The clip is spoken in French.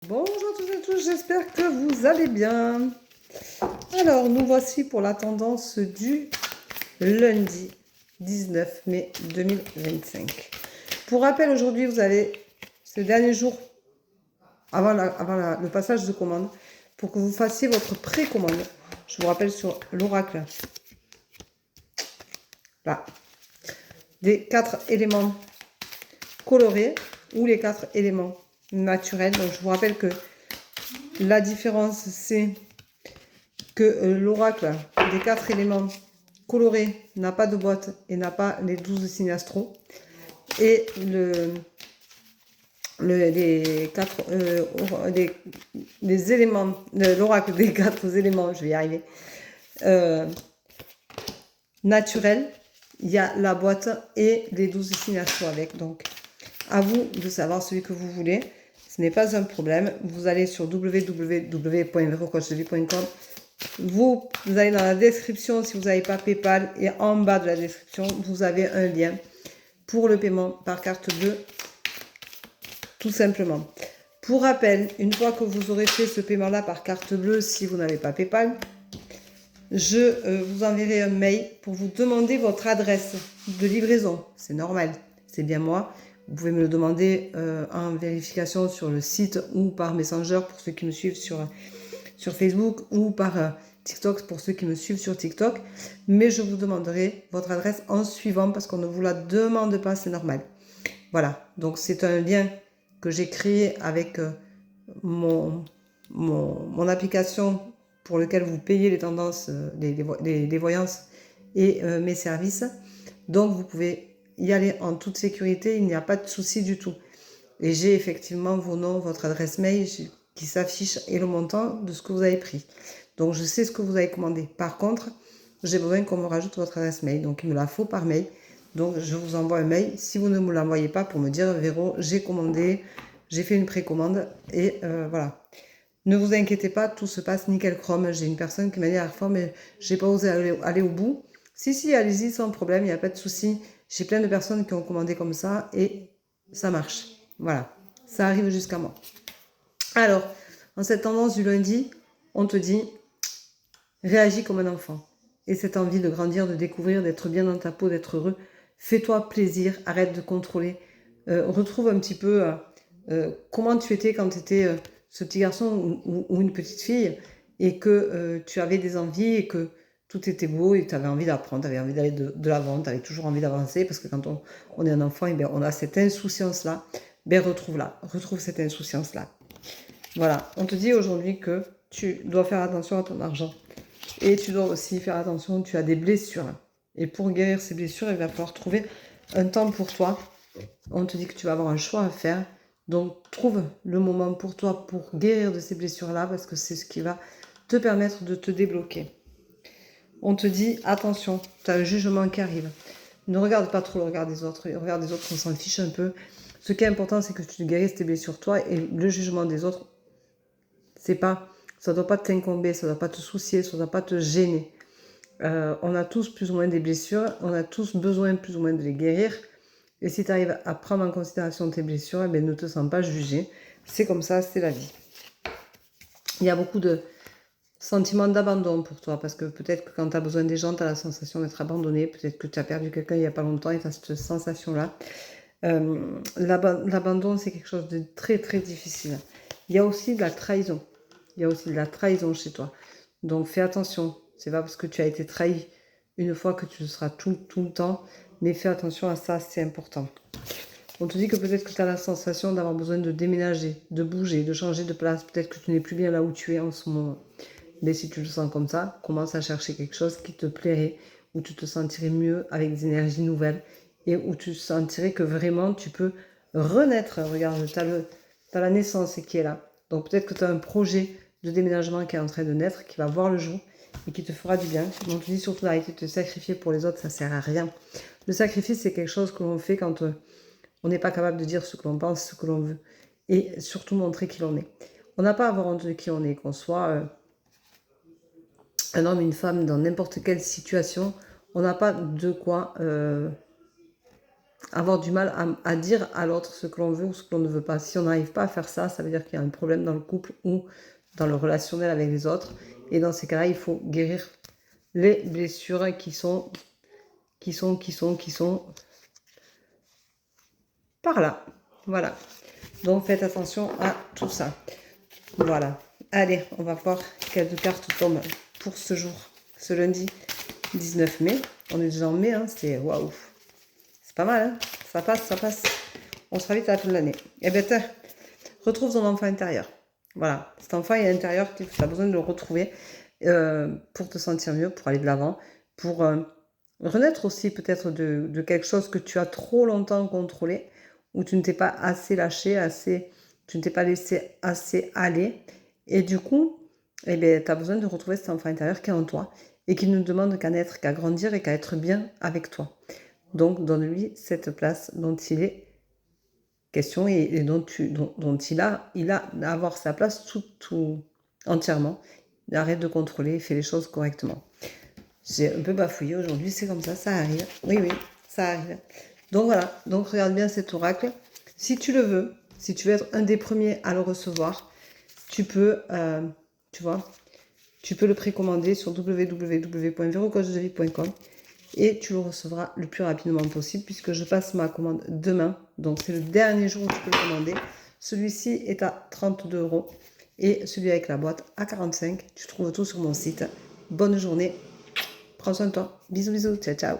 Bonjour à tous et à tous, j'espère que vous allez bien. Alors, nous voici pour la tendance du lundi 19 mai 2025. Pour rappel, aujourd'hui, vous allez, ce dernier jour, avant le passage de commande, pour que vous fassiez votre précommande. Je vous rappelle sur l'oracle, là, des 4 éléments colorés ou les 4 éléments naturels. Donc, je vous rappelle que la différence, c'est que l'oracle des 4 éléments colorés n'a pas de boîte et n'a pas les 12 signes astro. Et les éléments, l'oracle des 4 éléments, je vais y arriver, naturels, il y a la boîte et les 12 signes astro avec. Donc, à vous de savoir celui que vous voulez. Ce n'est pas un problème. Vous allez sur www.verocoachdevie.com. Vous allez dans la description si vous n'avez pas PayPal et en bas de la description, vous avez un lien pour le paiement par carte bleue, tout simplement. Pour rappel, une fois que vous aurez fait ce paiement-là par carte bleue, si vous n'avez pas PayPal, je vous enverrai un mail pour vous demander votre adresse de livraison. C'est normal, c'est bien moi. Vous pouvez me le demander en vérification sur le site ou par Messenger pour ceux qui me suivent sur Facebook ou par TikTok pour ceux qui me suivent sur TikTok. Mais je vous demanderai votre adresse en suivant parce qu'on ne vous la demande pas, c'est normal. Voilà, donc c'est un lien que j'ai créé avec mon application pour lequel vous payez les tendances, les voyances et mes services. Donc vous pouvez y aller en toute sécurité, il n'y a pas de souci du tout. Et j'ai effectivement vos noms, votre adresse mail qui s'affiche et le montant de ce que vous avez pris. Donc je sais ce que vous avez commandé. Par contre, j'ai besoin qu'on me rajoute votre adresse mail. Donc il me la faut par mail. Donc je vous envoie un mail. Si vous ne me l'envoyez pas pour me dire Véro, j'ai commandé, j'ai fait une précommande et voilà. Ne vous inquiétez pas, tout se passe nickel chrome. J'ai une personne qui m'a dit à la fois, mais j'ai pas osé aller au bout. Si, allez-y sans problème, il n'y a pas de souci. J'ai plein de personnes qui ont commandé comme ça et ça marche. Voilà, ça arrive jusqu'à moi. Alors, en cette tendance du lundi, on te dit, réagis comme un enfant. Et cette envie de grandir, de découvrir, d'être bien dans ta peau, d'être heureux, fais-toi plaisir, arrête de contrôler. Retrouve un petit peu comment tu étais quand tu étais ce petit garçon ou une petite fille et que tu avais des envies et que tout était beau et tu avais envie d'apprendre, tu avais envie d'aller de l'avant, tu avais toujours envie d'avancer parce que quand on est un enfant, et bien, on a cette insouciance-là. Ben, retrouve cette insouciance-là. Voilà, on te dit aujourd'hui que tu dois faire attention à ton argent. Et tu dois aussi faire attention, tu as des blessures. Et pour guérir ces blessures, il va falloir trouver un temps pour toi. On te dit que tu vas avoir un choix à faire. Donc trouve le moment pour toi pour guérir de ces blessures-là parce que c'est ce qui va te permettre de te débloquer. On te dit attention, tu as un jugement qui arrive. Ne regarde pas trop le regard des autres. Le regard des autres, on s'en fiche un peu. Ce qui est important, c'est que tu guérisses tes blessures toi et le jugement des autres, ça ne doit pas t'incomber, ça ne doit pas te soucier, ça ne doit pas te gêner. On a tous plus ou moins des blessures, on a tous besoin plus ou moins de les guérir. Et si tu arrives à prendre en considération tes blessures, eh bien, ne te sens pas jugé. C'est comme ça, c'est la vie. Il y a beaucoup de sentiments d'abandon pour toi, parce que peut-être que quand tu as besoin des gens, tu as la sensation d'être abandonné, peut-être que tu as perdu quelqu'un il n'y a pas longtemps et tu as cette sensation-là. L'abandon, c'est quelque chose de très très difficile. Il y a aussi de la trahison. Il y a aussi de la trahison chez toi. Donc fais attention. C'est pas parce que tu as été trahi une fois que tu le seras tout le temps. Mais fais attention à ça, c'est important. On te dit que peut-être que tu as la sensation d'avoir besoin de déménager, de bouger, de changer de place. Peut-être que tu n'es plus bien là où tu es en ce moment. Mais si tu le sens comme ça, commence à chercher quelque chose qui te plairait, où tu te sentirais mieux avec des énergies nouvelles et où tu sentirais que vraiment tu peux renaître. Regarde, tu as la naissance qui est là. Donc peut-être que tu as un projet de déménagement qui est en train de naître, qui va voir le jour et qui te fera du bien. On te dit surtout d'arrêter de te sacrifier pour les autres, ça ne sert à rien. Le sacrifice, c'est quelque chose que l'on fait quand on n'est pas capable de dire ce que l'on pense, ce que l'on veut. Et surtout montrer qui l'on est. On n'a pas à avoir honte de qui on est, qu'on soit un homme, une femme, dans n'importe quelle situation. On n'a pas de quoi avoir du mal à dire à l'autre ce que l'on veut ou ce que l'on ne veut pas. Si on n'arrive pas à faire ça, ça veut dire qu'il y a un problème dans le couple ou dans le relationnel avec les autres. Et dans ces cas-là, il faut guérir les blessures qui sont par là. Voilà. Donc faites attention à tout ça. Voilà. Allez, on va voir quelles cartes tombent pour ce jour, ce lundi 19 mai. On est déjà en mai, hein, c'est waouh. C'est pas mal, hein. Ça passe, ça passe. On sera vite à la fin de l'année. Eh bien, retrouve ton enfant intérieur. Voilà. Cet enfant est intérieur, tu as besoin de le retrouver pour te sentir mieux, pour aller de l'avant, pour renaître aussi peut-être de quelque chose que tu as trop longtemps contrôlé, où tu ne t'es pas assez lâché, tu ne t'es pas laissé assez aller. Et du coup, eh bien, tu as besoin de retrouver cet enfant intérieur qui est en toi et qui ne demande qu'à naître, qu'à grandir et qu'à être bien avec toi. Donc, donne-lui cette place dont il est question et dont il a à avoir sa place tout entièrement. Arrête de contrôler, fais les choses correctement. J'ai un peu bafouillé aujourd'hui, c'est comme ça arrive. Oui, ça arrive. Donc voilà, donc regarde bien cet oracle. Si tu le veux, si tu veux être un des premiers à le recevoir, tu peux, tu peux le précommander sur www.verocoachdevie.com et tu le recevras le plus rapidement possible puisque je passe ma commande demain. Donc c'est le dernier jour où tu peux le commander. Celui-ci est à 32 € et celui avec la boîte à 45. Tu trouves tout sur mon site. Bonne journée. Prends soin de toi. Bisous, bisous. Ciao, ciao.